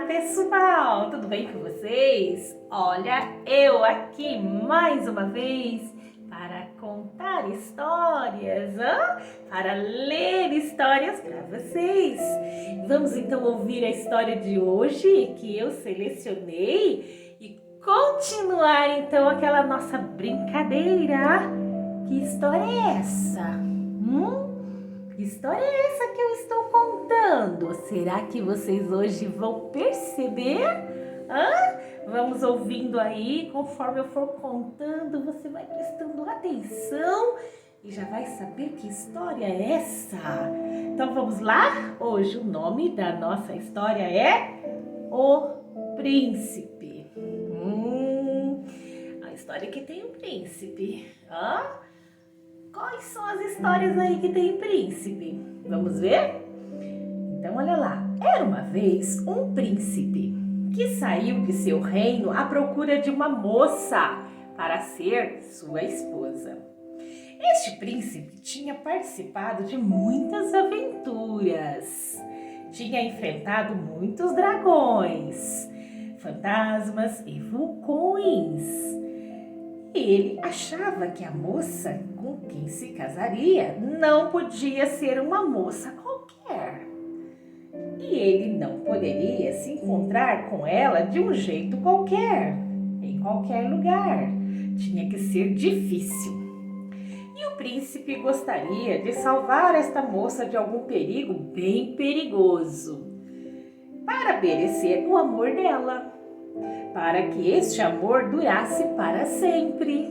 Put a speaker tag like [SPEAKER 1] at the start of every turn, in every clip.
[SPEAKER 1] pessoal, tudo bem com vocês? Olha, eu aqui mais uma vez para contar histórias, para ler histórias para vocês. Vamos então ouvir a história de hoje que eu selecionei e continuar então aquela nossa brincadeira. Que história é essa? Que história é essa que eu estou contando? Será que vocês hoje vão perceber? Vamos ouvindo aí, conforme eu for contando, você vai prestando atenção e já vai saber que história é essa. Então vamos lá? Hoje o nome da nossa história é O Príncipe. A história que tem um príncipe. Quais são as histórias aí que tem príncipe? Vamos ver? Então olha lá. Era uma vez um príncipe que saiu de seu reino à procura de uma moça para ser sua esposa. Este príncipe tinha participado de muitas aventuras. Tinha enfrentado muitos dragões, fantasmas e vulcões. Ele achava que a moça com quem se casaria não podia ser uma moça qualquer. E ele não poderia se encontrar com ela de um jeito qualquer, em qualquer lugar. Tinha que ser difícil. E o príncipe gostaria de salvar esta moça de algum perigo bem perigoso, para merecer o amor dela, para que este amor durasse para sempre.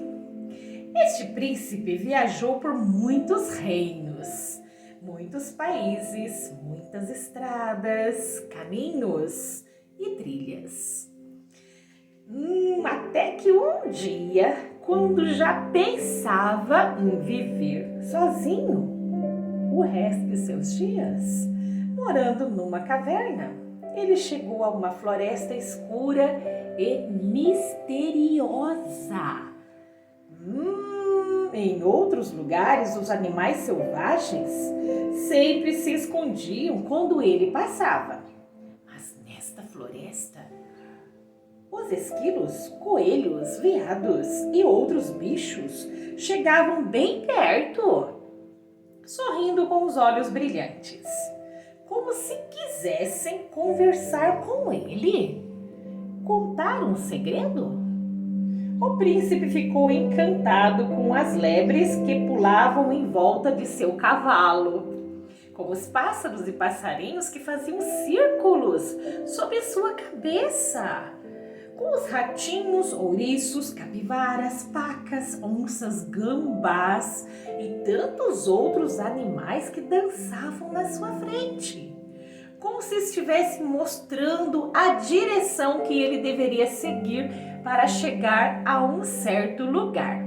[SPEAKER 1] Este príncipe viajou por muitos reinos, muitos países, muitas estradas, caminhos e trilhas. Até que um dia, quando já pensava em viver sozinho o resto de seus dias, morando numa caverna, ele chegou a uma floresta escura e misteriosa. Em outros lugares, os animais selvagens sempre se escondiam quando ele passava. Mas nesta floresta, os esquilos, coelhos, veados e outros bichos chegavam bem perto, sorrindo com os olhos brilhantes, como se quisessem conversar com ele. Contar um segredo? O príncipe ficou encantado com as lebres que pulavam em volta de seu cavalo, com os pássaros e passarinhos que faziam círculos sobre sua cabeça, com os ratinhos, ouriços, capivaras, pacas, onças, gambás e tantos outros animais que dançavam na sua frente, como se estivesse mostrando a direção que ele deveria seguir para chegar a um certo lugar.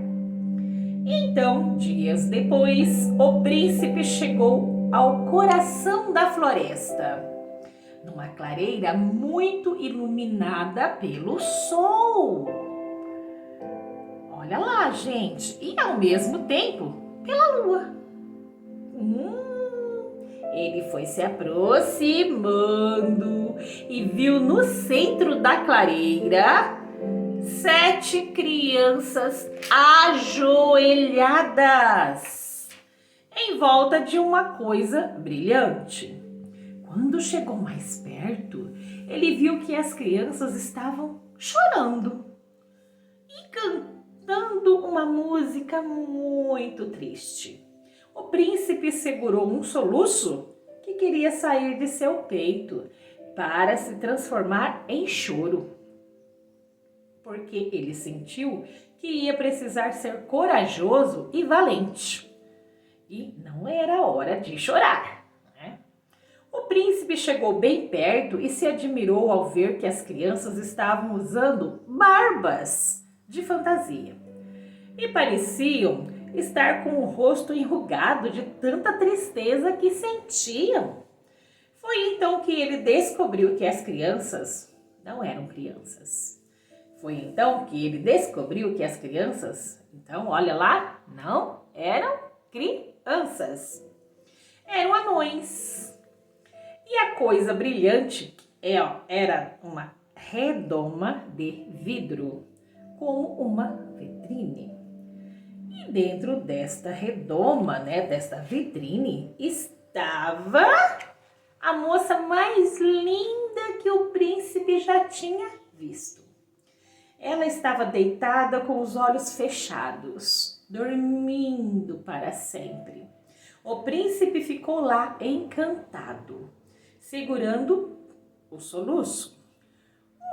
[SPEAKER 1] Então, dias depois, o príncipe chegou ao coração da floresta, numa clareira muito iluminada pelo sol. Olha lá, gente, e ao mesmo tempo pela lua. Ele foi se aproximando e viu no centro da clareira 7 crianças ajoelhadas em volta de uma coisa brilhante. Quando chegou mais perto, ele viu que as crianças estavam chorando e cantando uma música muito triste. O príncipe segurou um soluço que queria sair de seu peito para se transformar em choro, porque ele sentiu que ia precisar ser corajoso e valente. E não era hora de chorar. O príncipe chegou bem perto e se admirou ao ver que as crianças estavam usando barbas de fantasia e pareciam estar com o rosto enrugado de tanta tristeza que sentiam. Foi então que ele descobriu que as crianças não eram crianças. Então olha lá, não eram crianças. Eram anões. E a coisa brilhante Era uma redoma de vidro, como uma vitrine. E dentro desta redoma, desta vitrine, estava a moça mais linda que o príncipe já tinha visto. Ela estava deitada com os olhos fechados, dormindo para sempre. O príncipe ficou lá encantado, segurando o soluço.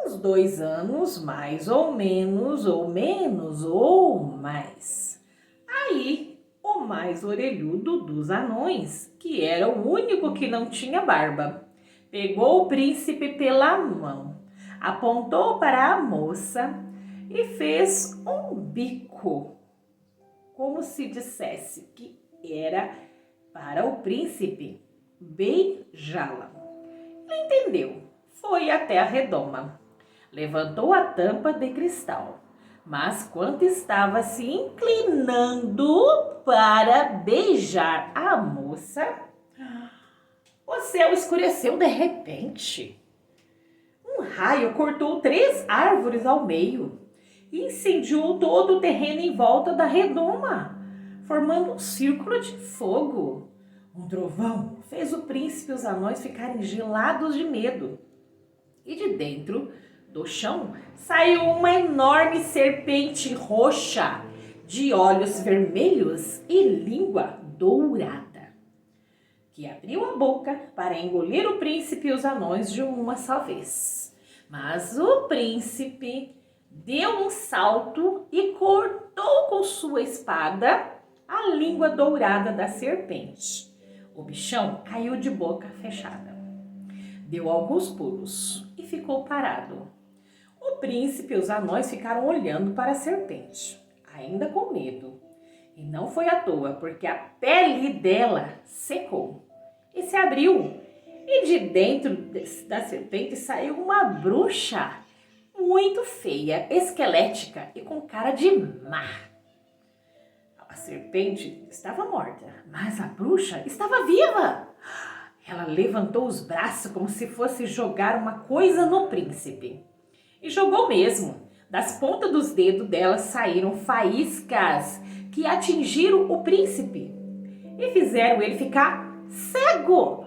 [SPEAKER 1] Uns 2 anos, mais ou menos, ou menos, ou mais. Aí, o mais orelhudo dos anões, que era o único que não tinha barba, pegou o príncipe pela mão, apontou para a moça e fez um bico, como se dissesse que era para o príncipe beijá-la. Ele entendeu, foi até a redoma, levantou a tampa de cristal, mas quando estava se inclinando para beijar a moça, o céu escureceu de repente. Um raio cortou 3 árvores ao meio e incendiou todo o terreno em volta da redoma, formando um círculo de fogo. Um trovão fez o príncipe e os anões ficarem gelados de medo. E de dentro do chão saiu uma enorme serpente roxa, de olhos vermelhos e língua dourada, que abriu a boca para engolir o príncipe e os anões de uma só vez. Mas o príncipe deu um salto e cortou com sua espada a língua dourada da serpente. O bichão caiu de boca fechada. Deu alguns pulos e ficou parado. O príncipe e os anões ficaram olhando para a serpente, ainda com medo. E não foi à toa, porque a pele dela secou e se abriu. E de dentro da serpente saiu uma bruxa muito feia, esquelética e com cara de má. A serpente estava morta, mas a bruxa estava viva. Ela levantou os braços como se fosse jogar uma coisa no príncipe. E jogou mesmo. Das pontas dos dedos dela saíram faíscas que atingiram o príncipe e fizeram ele ficar cego.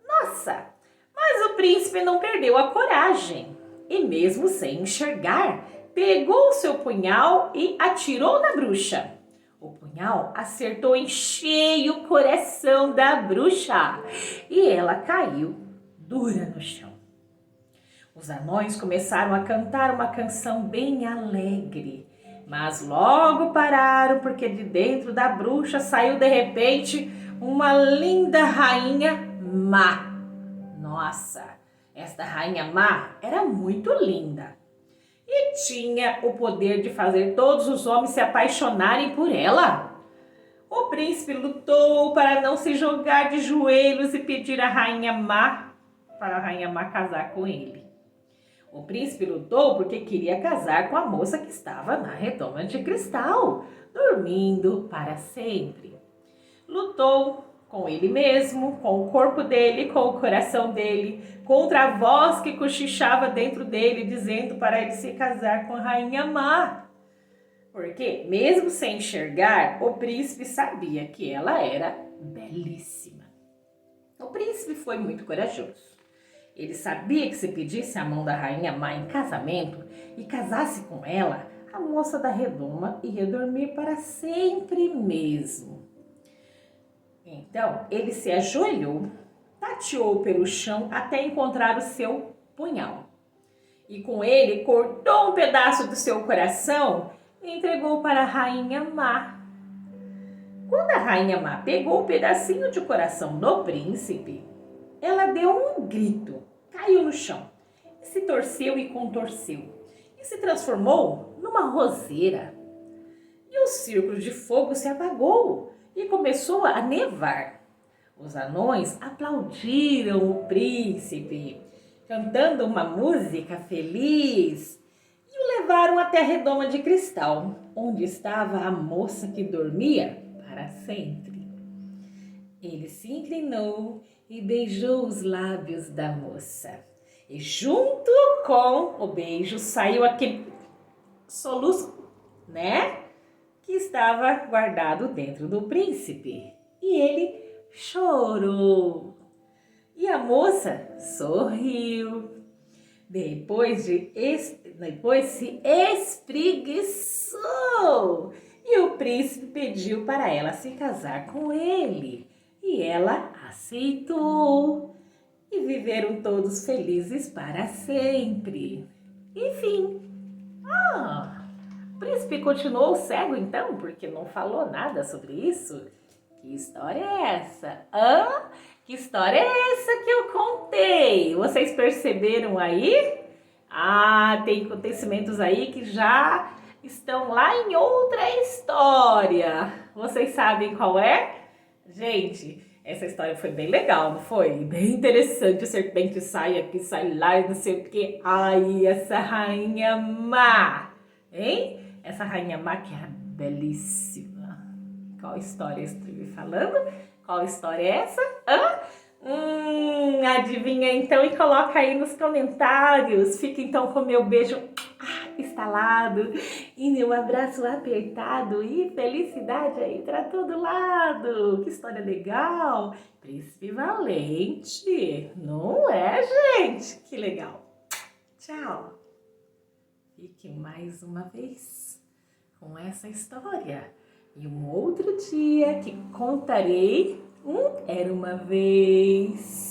[SPEAKER 1] Nossa, mas o príncipe não perdeu a coragem. E mesmo sem enxergar, pegou o seu punhal e atirou na bruxa. O punhal acertou em cheio o coração da bruxa e ela caiu dura no chão. Os anões começaram a cantar uma canção bem alegre, mas logo pararam porque de dentro da bruxa saiu de repente uma linda rainha má. Nossa, esta rainha má era muito linda e tinha o poder de fazer todos os homens se apaixonarem por ela. O príncipe lutou para não se jogar de joelhos e pedir à rainha má para a rainha má casar com ele. O príncipe lutou porque queria casar com a moça que estava na redoma de cristal, dormindo para sempre. Lutou com ele mesmo, com o corpo dele, com o coração dele, contra a voz que cochichava dentro dele, dizendo para ele se casar com a rainha má. Porque, mesmo sem enxergar, o príncipe sabia que ela era belíssima. O príncipe foi muito corajoso. Ele sabia que se pedisse a mão da rainha má em casamento e casasse com ela, a moça da redoma ia dormir para sempre mesmo. Então, ele se ajoelhou, tateou pelo chão até encontrar o seu punhal. E com ele cortou um pedaço do seu coração e entregou para a rainha má. Quando a rainha má pegou o pedacinho de coração do príncipe, ela deu um grito, caiu no chão, e se torceu e contorceu, e se transformou numa roseira. E o círculo de fogo se apagou e começou a nevar. Os anões aplaudiram o príncipe, cantando uma música feliz, e o levaram até a redoma de cristal, onde estava a moça que dormia para sempre. Ele se inclinou e beijou os lábios da moça. E junto com o beijo saiu aquele soluço, né? Que estava guardado dentro do príncipe. E ele chorou. E a moça sorriu. Depois se espreguiçou. E o príncipe pediu para ela se casar com ele. E ela aceitou. E viveram todos felizes para sempre. Enfim. O príncipe continuou cego então, porque não falou nada sobre isso? Que história é essa? Que história é essa que eu contei? Vocês perceberam aí? Tem acontecimentos aí que já estão lá em outra história. Vocês sabem qual é? Gente, essa história foi bem legal, não foi? Bem interessante. A serpente sai aqui, sai lá e não sei o que. Ai, essa rainha má, hein? Essa rainha má que é belíssima. Qual história eu estive falando? Qual história é essa? Adivinha então e coloca aí nos comentários. Fica então com o meu beijo estalado e meu abraço apertado e felicidade aí pra todo lado. Que história legal. Príncipe Valente, não é, gente? Que legal. Tchau. Fique mais uma vez com essa história. E um outro dia que contarei Era uma vez.